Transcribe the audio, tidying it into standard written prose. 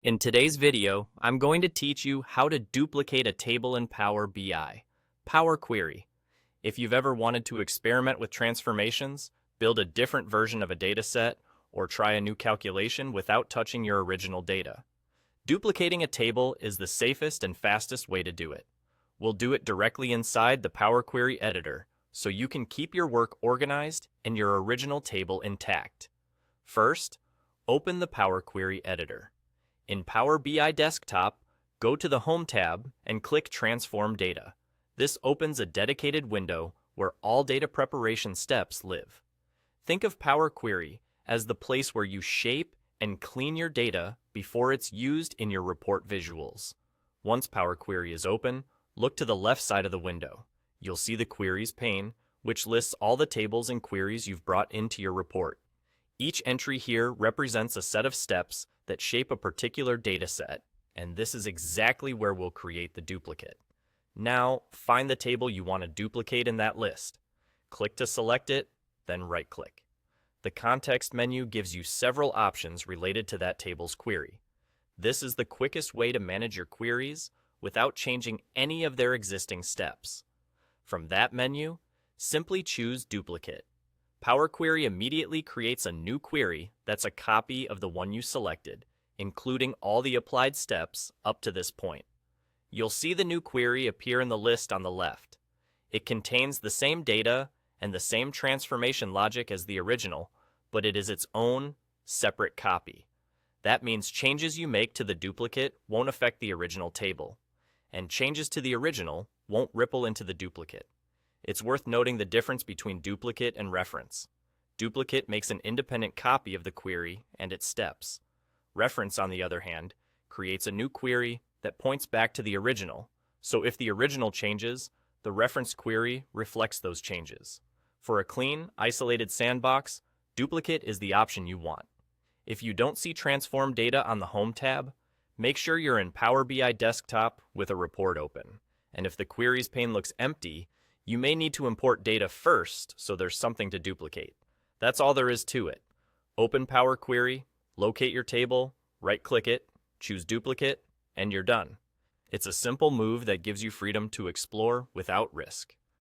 In today's video, I'm going to teach you how to duplicate a table in Power BI. Power Query. If you've ever wanted to experiment with transformations, build a different version of a dataset, or try a new calculation without touching your original data, duplicating a table is the safest and fastest way to do it. We'll do it directly inside the Power Query editor, so you can keep your work organized and your original table intact. First, open the Power Query editor. In Power BI Desktop, go to the Home tab and click Transform Data. This opens a dedicated window where all data preparation steps live. Think of Power Query as the place where you shape and clean your data before it's used in your report visuals. Once Power Query is open, look to the left side of the window. You'll see the Queries pane, which lists all the tables and queries you've brought into your report. Each entry here represents a set of steps that shape a particular data set, and this is exactly where we'll create the duplicate. Now, find the table you want to duplicate in that list. Click to select it, then right-click. The context menu gives you several options related to that table's query. This is the quickest way to manage your queries without changing any of their existing steps. From that menu, simply choose Duplicate. Power Query immediately creates a new query that's a copy of the one you selected, including all the applied steps up to this point. You'll see the new query appear in the list on the left. It contains the same data and the same transformation logic as the original, but it is its own, separate copy. That means changes you make to the duplicate won't affect the original table, and changes to the original won't ripple into the duplicate. It's worth noting the difference between duplicate and reference. Duplicate makes an independent copy of the query and its steps. Reference, on the other hand, creates a new query that points back to the original, so if the original changes, the reference query reflects those changes. For a clean, isolated sandbox, duplicate is the option you want. If you don't see transform data on the Home tab, make sure you're in Power BI Desktop with a report open. And if the Queries pane looks empty, you may need to import data first so there's something to duplicate. That's all there is to it. Open Power Query, locate your table, right-click it, choose Duplicate, and you're done. It's a simple move that gives you freedom to explore without risk.